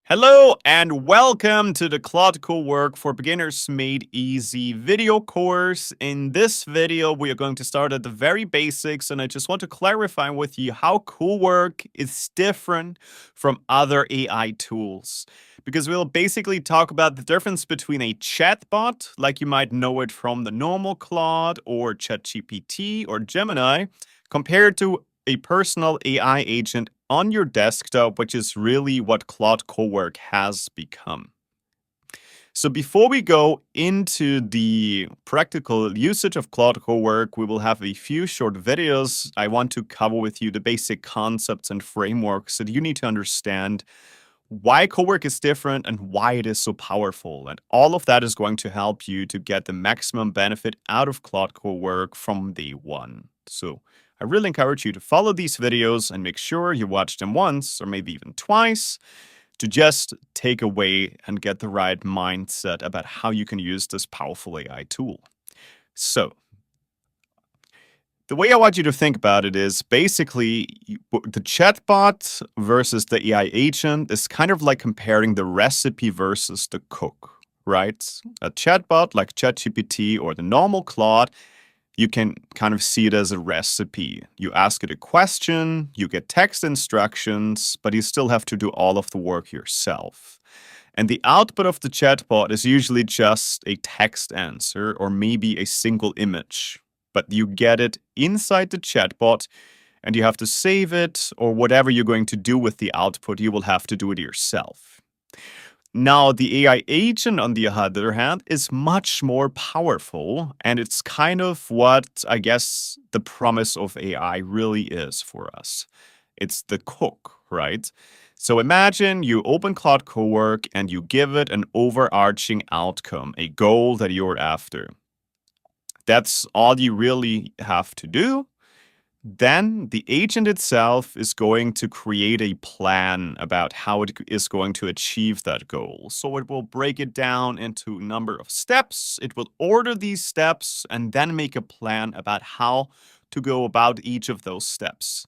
Hello and welcome to the Claude Cowork for Beginners Made Easy video course. In this video, we are going to start at the very basics, and I just want to clarify with you how Cowork is different from other AI tools. Because we'll basically talk about the difference between a chatbot, like you might know it from the normal Claude or ChatGPT or Gemini, compared to a personal AI agent on your desktop, which is really what Claude Cowork has become. So before we go into the practical usage of Claude Cowork, we will have a few short videos. I want to cover with you the basic concepts and frameworks that you need to understand why Cowork is different and why it is so powerful. And all of that is going to help you to get the maximum benefit out of Claude Cowork from day one. So I really encourage you to follow these videos and make sure you watch them once or maybe even twice to just take away and get the right mindset about how you can use this powerful AI tool. So the way I want you to think about it is basically the chatbot versus the AI agent is kind of like comparing the recipe versus the cook, right? A chatbot like ChatGPT or the normal Claude, you can kind of see it as a recipe. You ask it a question, you get text instructions, but you still have to do all of the work yourself. And the output of the chatbot is usually just a text answer or maybe a single image. But you get it inside the chatbot and you have to save it, or whatever you're going to do with the output, you will have to do it yourself. Now, the AI agent, on the other hand, is much more powerful, and it's kind of what I guess the promise of AI really is for us. It's the cook, right? So imagine you open Claude Cowork and you give it an overarching outcome, a goal that you're after. That's all you really have to do. Then the agent itself is going to create a plan about how it is going to achieve that goal. So it will break it down into a number of steps. It will order these steps and then make a plan about how to go about each of those steps.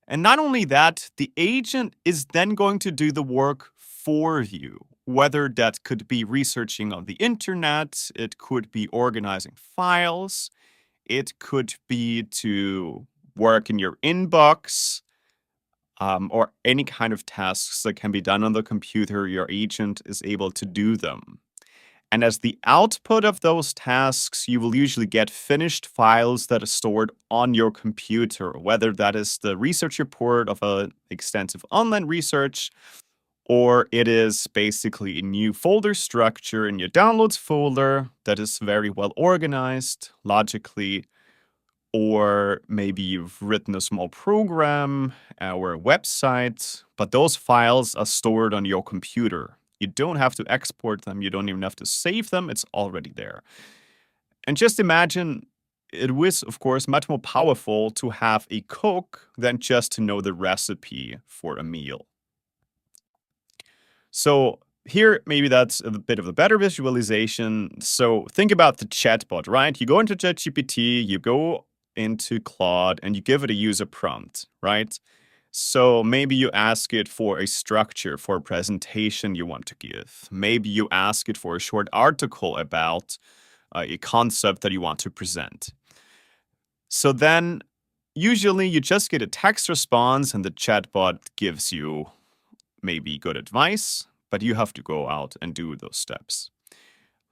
And not only that, the agent is then going to do the work for you. Whether that could be researching on the internet, it could be organizing files, it could be to work in your inbox, or any kind of tasks that can be done on the computer, your agent is able to do them. And as the output of those tasks, you will usually get finished files that are stored on your computer, whether that is the research report of an extensive online research, or it is basically a new folder structure in your downloads folder that is very well organized logically, or maybe you've written a small program or a website, but those files are stored on your computer. You don't have to export them, you don't even have to save them, it's already there. And just imagine it was, of course, much more powerful to have a cook than just to know the recipe for a meal. So here, maybe that's a bit of a better visualization. So think about the chatbot, right? You go into ChatGPT, you go into Claude, and you give it a user prompt, right? So maybe you ask it for a structure for a presentation you want to give. Maybe you ask it for a short article about a concept that you want to present. So then usually you just get a text response and the chatbot gives you maybe good advice, but you have to go out and do those steps.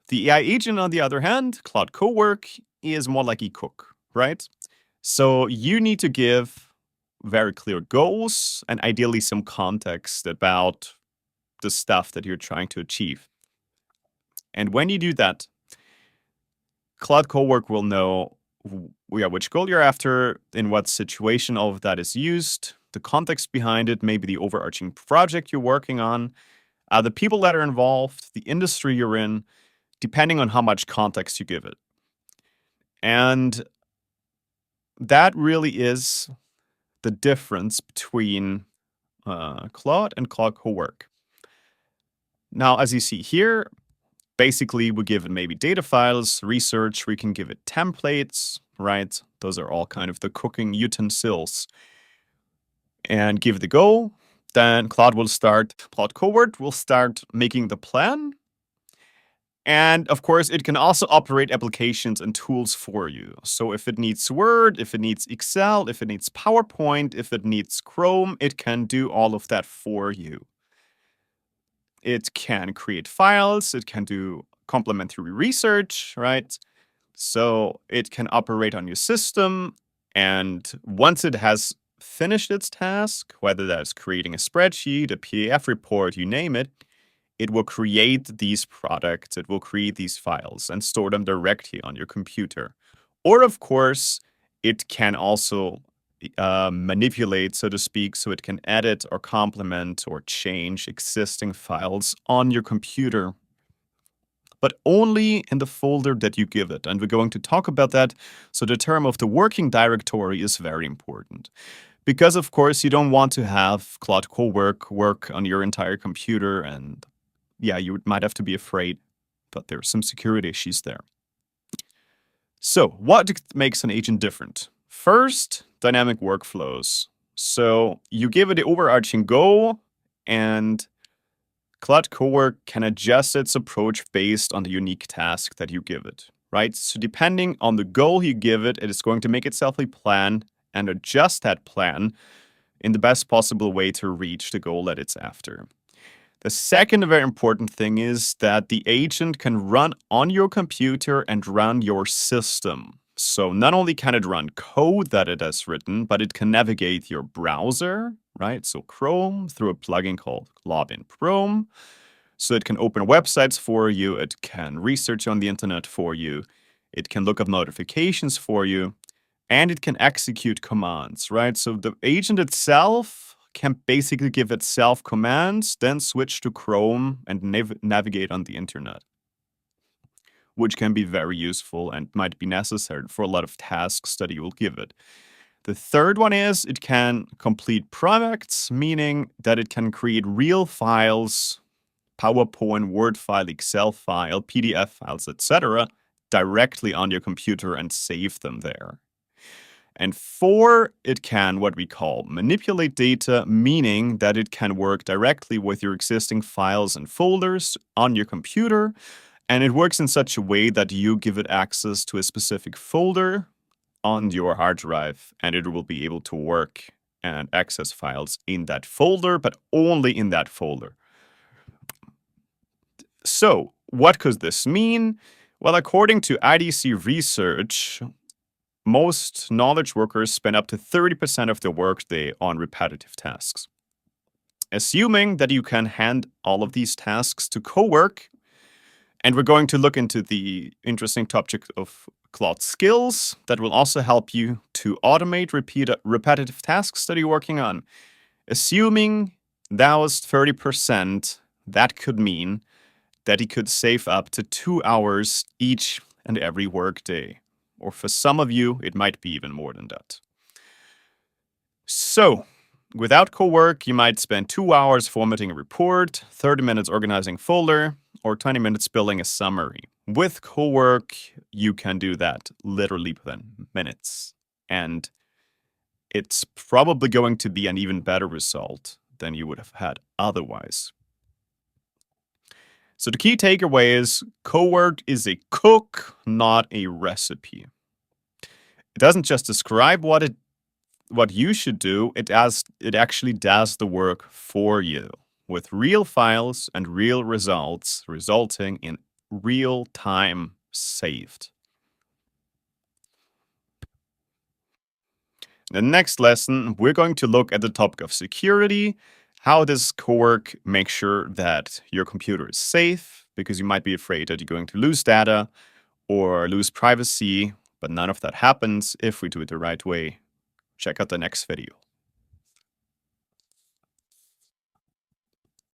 The AI agent, on the other hand, Claude Cowork, is more like a cook, right? So you need to give very clear goals and ideally some context about the stuff that you're trying to achieve. And when you do that, Claude Cowork will know which goal you're after, in what situation all of that is used, the context behind it, maybe the overarching project you're working on, the people that are involved, the industry you're in, depending on how much context you give it. And that really is the difference between Claude and Claude Cowork. Now, as you see here, basically we give it maybe data files, research, we can give it templates, right? Those are all kind of the cooking utensils. And give it a go. Then Claude Cowork will start making the plan. And of course, it can also operate applications and tools for you. So if it needs Word, if it needs Excel, if it needs PowerPoint, if it needs Chrome, it can do all of that for you. It can create files, it can do complementary research, right? So it can operate on your system. And once it has finished its task, whether that's creating a spreadsheet, a PDF report, you name it will create these products, it will create these files and store them directly on your computer. Or, of course, it can also manipulate, so to speak, so it can edit or complement or change existing files on your computer, but only in the folder that you give it. And we're going to talk about that. So the term of the working directory is very important. Because, of course, you don't want to have Claude Cowork work on your entire computer, and yeah, you might have to be afraid, but there's some security issues there. So what makes an agent different? First, dynamic workflows. So you give it the overarching goal, and Claude Cowork can adjust its approach based on the unique task that you give it, right? So depending on the goal you give it, it is going to make itself a plan and adjust that plan in the best possible way to reach the goal that it's after. The second very important thing is that the agent can run on your computer and run your system. So not only can it run code that it has written, but it can navigate your browser, right? So Chrome through a plugin called Login Chrome. So it can open websites for you. It can research on the internet for you. It can look up notifications for you. And it can execute commands, right? So the agent itself can basically give itself commands, then switch to Chrome and navigate on the internet, which can be very useful and might be necessary for a lot of tasks that you will give it. The third one is it can complete projects, meaning that it can create real files, PowerPoint, Word file, Excel file, PDF files, etc., directly on your computer and save them there. And 4, it can what we call manipulate data, meaning that it can work directly with your existing files and folders on your computer. And it works in such a way that you give it access to a specific folder on your hard drive, and it will be able to work and access files in that folder, but only in that folder. So, what could this mean? Well, according to IDC research, most knowledge workers spend up to 30% of their workday on repetitive tasks. Assuming that you can hand all of these tasks to Cowork, and we're going to look into the interesting topic of Claude skills that will also help you to automate repetitive tasks that you're working on. Assuming that was 30%, that could mean that he could save up to 2 hours each and every workday. Or for some of you, it might be even more than that. So, without Cowork, you might spend 2 hours formatting a report, 30 minutes organizing a folder, or 20 minutes building a summary. With Cowork, you can do that literally within minutes. And it's probably going to be an even better result than you would have had otherwise. So the key takeaway is Cowork is a cook, not a recipe. It doesn't just describe what you should do, it actually does the work for you with real files and real results, resulting in real time saved. In the next lesson, we're going to look at the topic of security. How does Cowork make sure that your computer is safe? Because you might be afraid that you're going to lose data or lose privacy, but none of that happens if we do it the right way. Check out the next video.